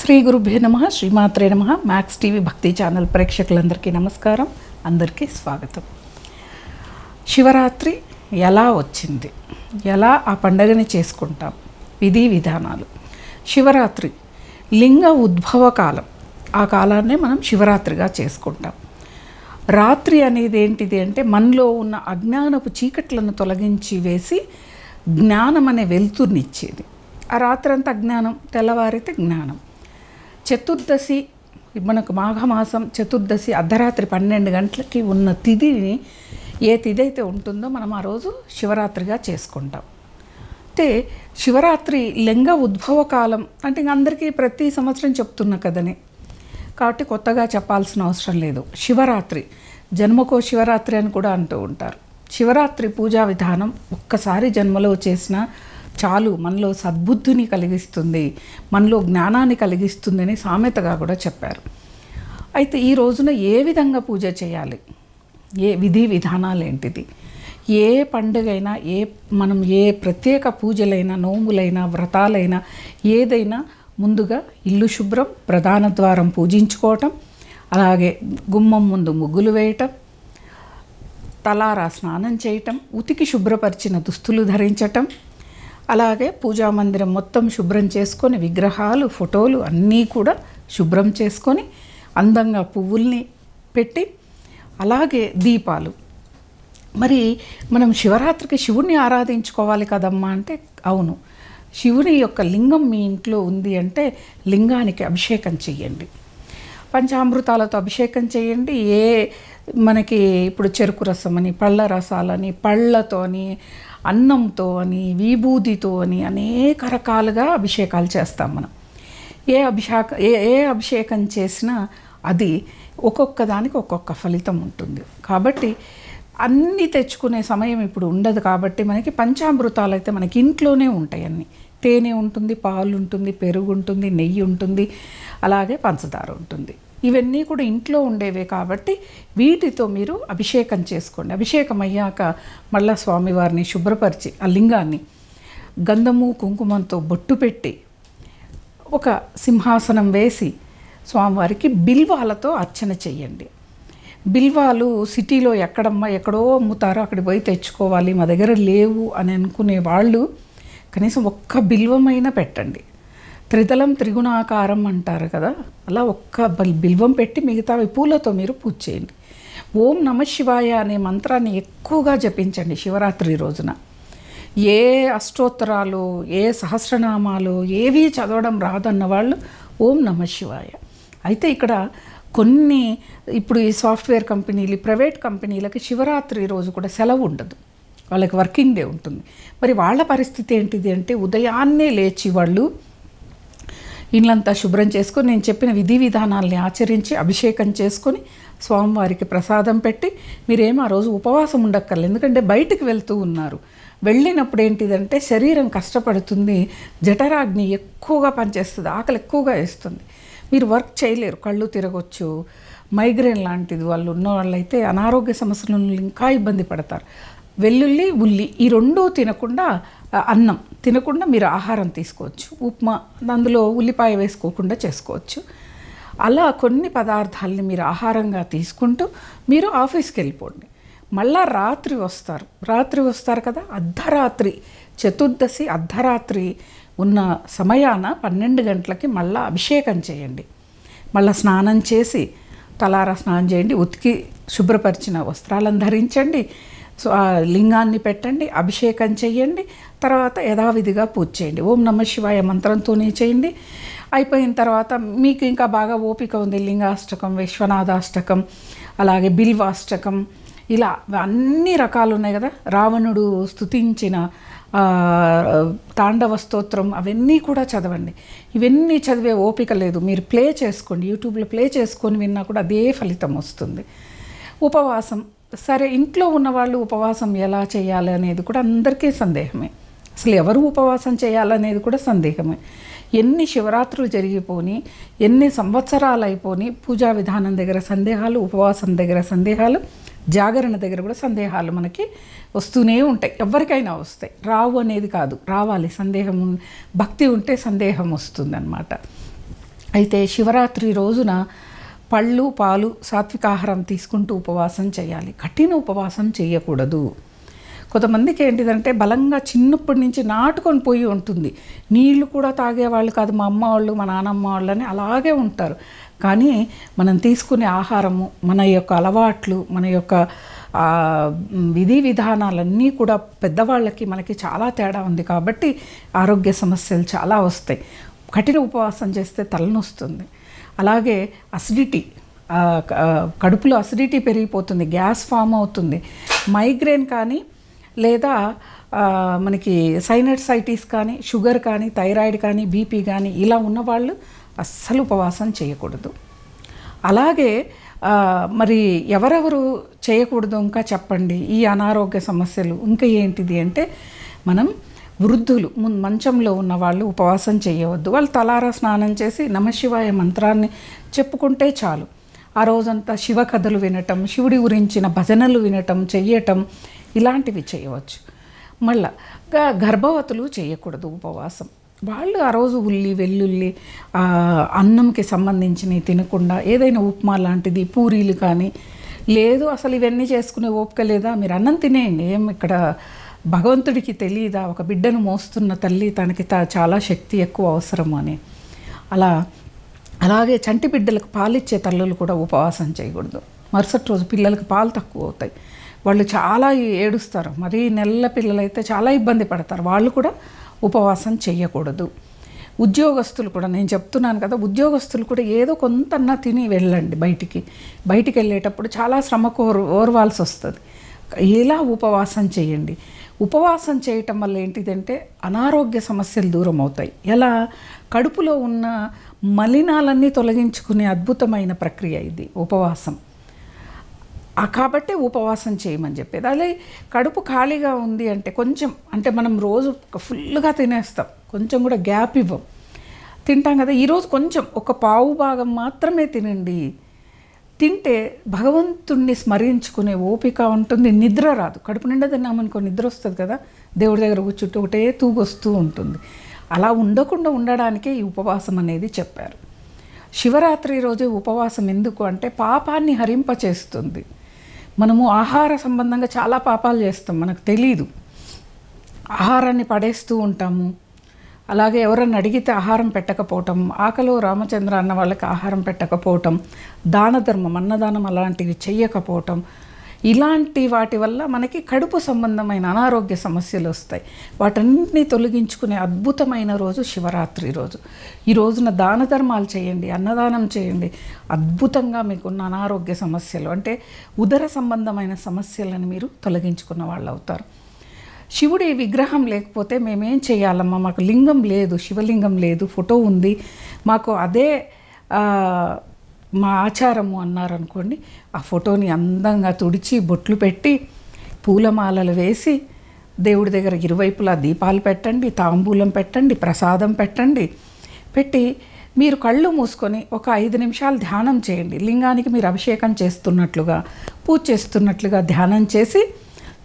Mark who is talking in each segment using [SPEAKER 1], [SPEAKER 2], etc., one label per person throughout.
[SPEAKER 1] శ్రీ గురుభ్యో నమః శ్రీమాత్రే నమః మ్యాక్స్ టీవీ భక్తి ఛానల్ ప్రేక్షకులందరికీ నమస్కారం. అందరికీ స్వాగతం. శివరాత్రి ఎలా వచ్చింది, ఎలా ఆ పండుగని చేసుకుంటాం, విధి విధానాలు. శివరాత్రి లింగ ఉద్భవ కాలం, ఆ కాలాన్నే మనం శివరాత్రిగా చేసుకుంటాం. రాత్రి అనేది ఏంటిది అంటే మనలో ఉన్న అజ్ఞానపు చీకట్లను తొలగించి వేసి జ్ఞానం అనే వెలుతురునిచ్చేది. ఆ రాత్రి అంతా అజ్ఞానం, తెల్లవారితే జ్ఞానం. చతుర్దశి మనకు మాఘమాసం చతుర్దశి అర్ధరాత్రి 12 గంటలకి ఉన్న తిథిని, ఏ తిథి అయితే ఉంటుందో మనం ఆ రోజు శివరాత్రిగా చేసుకుంటాం. అయితే శివరాత్రి లింగ ఉద్భవ కాలం అంటే అందరికీ ప్రతి సంవత్సరం చెప్తున్నా కదని, కాబట్టి కొత్తగా చెప్పాల్సిన అవసరం లేదు. శివరాత్రి జన్మకో శివరాత్రి అని కూడా అంటూ ఉంటారు. శివరాత్రి పూజా విధానం ఒక్కసారి జన్మలో చేసిన చాలు, మనలో సద్బుద్ధిని కలిగిస్తుంది, మనలో జ్ఞానాన్ని కలిగిస్తుంది అని సామెతగా కూడా చెప్పారు. అయితే ఈ రోజున ఏ విధంగా పూజ చేయాలి, ఏ విధి విధానాలు ఏంటిది, ఏ పండుగైనా మనం ఏ ప్రత్యేక పూజలైనా, నోములైనా, వ్రతాలైనా ఏదైనా ముందుగా ఇల్లు శుభ్రం, ప్రధాన ద్వారం పూజించుకోవటం, అలాగే గుమ్మం ముందు ముగ్గులు వేయటం, తలారా స్నానం చేయటం, ఉతికి శుభ్రపరిచిన దుస్తులు ధరించటం, అలాగే పూజా మందిరం మొత్తం శుభ్రం చేసుకొని విగ్రహాలు, ఫోటోలు అన్నీ కూడా శుభ్రం చేసుకొని అందంగా పువ్వుల్ని పెట్టి, అలాగే దీపాలు. మరి మనం శివరాత్రికి శివుణ్ణి ఆరాధించుకోవాలి కదమ్మా అంటే అవును, శివుని యొక్క లింగం మీ ఇంట్లో ఉంది అంటే లింగానికి అభిషేకం చెయ్యండి, పంచామృతాలతో అభిషేకం చేయండి. మనకి ఇప్పుడు చెరుకు రసం అని, పళ్ళ రసాలని, పళ్ళతోని, అన్నంతో అని, విభూతితో అని అనేక రకాలుగా అభిషేకాలు చేస్తాం మనం. ఏ అభిషేకం చేసినా అది ఒక్కొక్క దానికి ఒక్కొక్క ఫలితం ఉంటుంది. కాబట్టి అన్నీ తెచ్చుకునే సమయం ఇప్పుడు ఉండదు. కాబట్టి మనకి పంచామృతాలు అయితే మనకి ఇంట్లోనే ఉంటాయి. అన్నీ తేనె ఉంటుంది, పాలు ఉంటుంది, పెరుగు ఉంటుంది, నెయ్యి ఉంటుంది, అలాగే పంచదార ఉంటుంది. ఇవన్నీ కూడా ఇంట్లో ఉండేవే కాబట్టి వీటితో మీరు అభిషేకం చేసుకోండి. అభిషేకం అయ్యాక మళ్ళా స్వామివారిని శుభ్రపరిచి ఆ లింగాన్ని గంధము కుంకుమంతో బొట్టు పెట్టి ఒక సింహాసనం వేసి స్వామివారికి బిల్వాలతో అర్చన చెయ్యండి. బిల్వాలు సిటీలో ఎక్కడో అమ్ముతారో అక్కడికి పోయి తెచ్చుకోవాలి, మా దగ్గర లేవు అని అనుకునే వాళ్ళు కనీసం ఒక్క బిల్వమైనా పెట్టండి. త్రిదళం త్రిగుణాకారం అంటారు కదా, అలా ఒక్క బిల్వం పెట్టి మిగతా పూలతో మీరు పూజ చేయండి. ఓం నమః శివాయ అనే మంత్రాన్ని ఎక్కువగా జపించండి శివరాత్రి రోజున. ఏ అష్టోత్తరాలు, ఏ సహస్రనామాలు ఏవి చదవడం రాదన్న వాళ్ళు ఓం నమః శివాయ. అయితే ఇక్కడ కొన్ని ఇప్పుడు ఈ సాఫ్ట్వేర్ కంపెనీలు, ప్రైవేట్ కంపెనీలకి శివరాత్రి రోజు కూడా సెలవు ఉండదు, వాళ్ళకి వర్కింగ్ డే ఉంటుంది. మరి వాళ్ళ పరిస్థితి ఏంటిది అంటే ఉదయాన్నే లేచి వాళ్ళు ఇళ్ళంతా శుభ్రం చేసుకొని నేను చెప్పిన విధి విధానాల్ని ఆచరించి అభిషేకం చేసుకొని స్వామివారికి ప్రసాదం పెట్టి, మీరేమో ఆ రోజు ఉపవాసం ఉండక్కర్లేదు, ఎందుకంటే బయటికి వెళ్తూ ఉన్నారు. వెళ్ళినప్పుడు ఏంటిదంటే శరీరం కష్టపడుతుంది, జఠరాగ్ని ఎక్కువగా పనిచేస్తుంది, ఆకలి ఎక్కువగా వేస్తుంది, మీరు వర్క్ చేయలేరు, కళ్ళు తిరగొచ్చు, మైగ్రేన్ లాంటిది వాళ్ళు ఉన్న వాళ్ళైతే అనారోగ్య సమస్యలను ఇంకా ఇబ్బంది పడతారు. వెల్లుల్లి, ఉల్లి ఈ రెండూ తినకుండా, అన్నం తినకుండా మీరు ఆహారం తీసుకోవచ్చు. ఉప్మా అందులో ఉల్లిపాయ వేసుకోకుండా చేసుకోవచ్చు. అలా కొన్ని పదార్థాలని మీరు ఆహారంగా తీసుకుంటూ మీరు ఆఫీస్కి వెళ్ళిపోండి. మళ్ళా రాత్రి వస్తారు కదా, అర్ధరాత్రి చతుర్దశి అర్ధరాత్రి ఉన్న సమయాన 12 గంటలకి మళ్ళీ అభిషేకం చేయండి. మళ్ళీ స్నానం చేసి తలారా స్నానం చేయండి, ఉతికి శుభ్రపరిచిన వస్త్రాలను ధరించండి, సో ఆ లింగాన్ని పెట్టండి, అభిషేకం చేయండి. తర్వాత యథావిధిగా పూజ చేయండి. ఓం నమః శివాయ మంత్రంతోనే చేయండి. అయిపోయిన తర్వాత మీకు ఇంకా బాగా ఓపిక ఉంది, లింగాష్టకం, విశ్వనాథాష్టకం, అలాగే బిల్వాష్టకం, ఇలా అన్ని రకాలు ఉన్నాయి కదా. రావణుడు స్తుతించిన తాండవ స్తోత్రం అవన్నీ కూడా చదవండి. ఇవన్నీ చదివే ఓపిక లేదు, మీరు ప్లే చేసుకోండి, యూట్యూబ్లో ప్లే చేసుకొని విన్నా కూడా అదే ఫలితం వస్తుంది. ఉపవాసం సరే, ఇంట్లో ఉన్నవాళ్ళు ఉపవాసం ఎలా చేయాలి అనేది కూడా అందరికీ సందేహమే. అసలు ఎవరు ఉపవాసం చేయాలనేది కూడా సందేహమే. ఎన్ని శివరాత్రులు జరిగిపోని, ఎన్ని సంవత్సరాలు అయిపోని, పూజా విధానం దగ్గర సందేహాలు, ఉపవాసం దగ్గర సందేహాలు, జాగరణ దగ్గర కూడా సందేహాలు మనకి వస్తూనే ఉంటాయి. ఎవరికైనా వస్తాయి, రావు అనేది కాదు, రావాలి. సందేహం, భక్తి ఉంటే సందేహం వస్తుందన్నమాట. అయితే శివరాత్రి రోజున పళ్ళు పాలు సాత్వికాహారం తీసుకుంటూ ఉపవాసం చేయాలి. కఠిన ఉపవాసం చేయకూడదు. కొంతమందికి ఏంటిదంటే బలంగా చిన్నప్పటి నుంచి నాటుకొని పోయి ఉంటుంది. నీళ్లు కూడా తాగేవాళ్ళు కాదు, మా అమ్మ వాళ్ళు మా నాన్నమ్మ వాళ్ళని అలాగే ఉంటారు. కానీ మనం తీసుకునే ఆహారము, మన యొక్క అలవాట్లు, మన యొక్క విధి విధానాలన్నీ కూడా పెద్దవాళ్ళకి మనకి చాలా తేడా ఉంది. కాబట్టి ఆరోగ్య సమస్యలు చాలా వస్తాయి. కఠిన ఉపవాసం చేస్తే తలనొస్తుంది. అలాగే అసిడిటీ, కడుపులో అసిడిటీ పెరిగిపోతుంది, గ్యాస్ ఫామ్ అవుతుంది. మైగ్రేన్ కానీ లేదా మనకి సైనసైటిస్ కానీ, షుగర్ కానీ, థైరాయిడ్ కానీ, బీపీ కానీ ఇలా ఉన్నవాళ్ళు అస్సలు ఉపవాసం చేయకూడదు. అలాగే మరి ఎవరెవరు చేయకూడదు ఇంకా చెప్పండి ఈ అనారోగ్య సమస్యలు? ఇంకా ఏంటిది అంటే మనం వృద్ధులు, మంచంలో ఉన్న వాళ్ళు ఉపవాసం చేయవద్దు. వాళ్ళు తలారా స్నానం చేసి నమశివాయ మంత్రాన్ని చెప్పుకుంటే చాలు. ఆ రోజంతా శివ కథలు వినటం, శివుడి గురించిన భజనలు వినటం, చెయ్యటం ఇలాంటివి చేయవచ్చు. మళ్ళా గర్భవతులు చేయకూడదు ఉపవాసం. వాళ్ళు ఆ రోజు ఉల్లి వెల్లుల్లి అన్నంకి సంబంధించినవి తినకుండా ఏదైనా ఉప్మా లాంటిది, పూరీలు కానీ, లేదు అసలు ఇవన్నీ చేసుకునే ఓపిక లేదా, మీరు అన్నం తినేయండి, ఏం ఇక్కడ భగవంతుడికి తెలియదా ఒక బిడ్డను మోస్తున్న తల్లి తనకి చాలా శక్తి ఎక్కువ అవసరం అని. అలాగే చంటి బిడ్డలకు పాలిచ్చే తల్లులు కూడా ఉపవాసం చేయకూడదు. మరుసటి రోజు పిల్లలకు పాలు తక్కువ అవుతాయి, వాళ్ళు చాలా ఏడుస్తారు. మరీ నెలల పిల్లలైతే చాలా ఇబ్బంది పడతారు, వాళ్ళు కూడా ఉపవాసం చేయకూడదు. ఉద్యోగస్తులు కూడా నేను చెప్తున్నాను కదా, ఉద్యోగస్తులు కూడా ఏదో కొంతన్నా తిని వెళ్ళండి. బయటికి వెళ్ళేటప్పుడు చాలా శ్రమకు ఓర్వాల్సి వస్తుంది. ఇలా ఉపవాసం చేయండి. ఉపవాసం చేయటం వల్ల ఏంటిదంటే అనారోగ్య సమస్యలు దూరం అవుతాయి. ఎలా? కడుపులో ఉన్న మలినాలన్నీ తొలగించుకునే అద్భుతమైన ప్రక్రియ ఇది ఉపవాసం. కాబట్టి ఉపవాసం చేయమని చెప్పేది. అదే కడుపు ఖాళీగా ఉంది అంటే కొంచెం, అంటే మనం రోజు ఫుల్గా తినేస్తాం, కొంచెం కూడా గ్యాప్ ఇవ్వం, తింటాం కదా. ఈరోజు కొంచెం ఒక పావు భాగం మాత్రమే తినండి. తింటే భగవంతుణ్ణి స్మరించుకునే ఓపిక ఉంటుంది, నిద్ర రాదు. కడుపు నిండా తిన్నామనుకో నిద్ర వస్తుంది కదా, దేవుడి దగ్గర కూర్చుంటూ ఒకటే తూగొస్తూ ఉంటుంది. అలా ఉండకుండా ఉండడానికే ఈ ఉపవాసం అనేది చెప్పారు. శివరాత్రి రోజు ఉపవాసం ఎందుకు అంటే పాపాన్ని హరింపచేస్తుంది. మనము ఆహార సంబంధంగా చాలా పాపాలు చేస్తాం, మనకు తెలీదు. ఆహారాన్ని పడేస్తూ ఉంటాము. అలాగే ఎవరన్నా అడిగితే ఆహారం పెట్టకపోవటం, ఆకలో రామచంద్ర అన్న వాళ్ళకి ఆహారం పెట్టకపోవటం, దాన ధర్మం, అన్నదానం అలాంటివి చెయ్యకపోవటం, ఇలాంటి వాటి వల్ల మనకి కడుపు సంబంధమైన అనారోగ్య సమస్యలు వస్తాయి. వాటన్నిటినీ తొలగించుకునే అద్భుతమైన రోజు శివరాత్రి రోజు. ఈ రోజున దాన ధర్మాలు చేయండి, అన్నదానం చేయండి. అద్భుతంగా మీకున్న అనారోగ్య సమస్యలు అంటే ఉదర సంబంధమైన సమస్యలను మీరు తొలగించుకున్న వాళ్ళు అవుతారు. శివుడి విగ్రహం లేకపోతే మేమేం చేయాలమ్మా, మాకు లింగం లేదు, శివలింగం లేదు, ఫోటో ఉంది, మాకు అదే మా ఆచారము అన్నారనుకోండి, ఆ ఫోటోని అందంగా తుడిచి బొట్లు పెట్టి పూలమాలలు వేసి దేవుడి దగ్గర ఇరువైపులా దీపాలు పెట్టండి, తాంబూలం పెట్టండి, ప్రసాదం పెట్టి మీరు కళ్ళు మూసుకొని ఒక 5 నిమిషాలు ధ్యానం చేయండి. లింగానికి మీరు అభిషేకం చేస్తున్నట్లుగా, పూజ చేస్తున్నట్లుగా ధ్యానం చేసి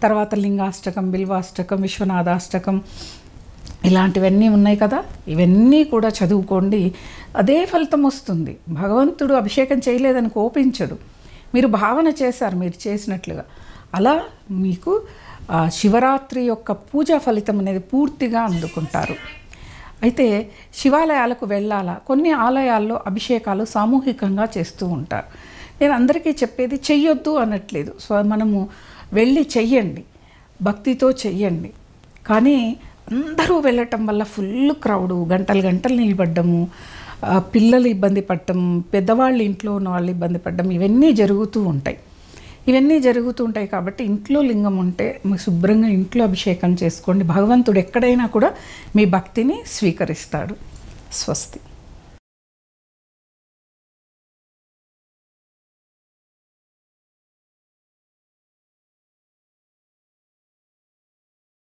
[SPEAKER 1] తర్వాత లింగాష్టకం, బిల్వాష్టకం, విశ్వనాథాష్టకం ఇలాంటివన్నీ ఉన్నాయి కదా, ఇవన్నీ కూడా చదువుకోండి. అదే ఫలితం వస్తుంది. భగవంతుడు అభిషేకం చేయలేదని కోపించడు, మీరు భావన చేశారు మీరు చేసినట్లుగా. అలా మీకు శివరాత్రి యొక్క పూజా ఫలితం అనేది పూర్తిగా అందుకుంటారు. అయితే శివాలయాలకు వెళ్ళాలా? కొన్ని ఆలయాల్లో అభిషేకాలు సామూహికంగా చేస్తూ ఉంటారు. నేను అందరికీ చెప్పేది చెయ్యొద్దు అనట్లేదు. సో మనము వెళ్ళి చెయ్యండి, భక్తితో చెయ్యండి. కానీ అందరూ వెళ్ళటం వల్ల ఫుల్ క్రౌడు, గంటలు నిలబడ్డము, పిల్లలు ఇబ్బంది పడటం, పెద్దవాళ్ళు ఇంట్లో ఉన్న వాళ్ళు ఇబ్బంది పడడం, ఇవన్నీ జరుగుతూ ఉంటాయి. కాబట్టి ఇంట్లో లింగం ఉంటే శుభ్రంగా ఇంట్లో అభిషేకం చేసుకోండి. భగవంతుడు ఎక్కడైనా కూడా మీ భక్తిని స్వీకరిస్తాడు. స్వస్తి.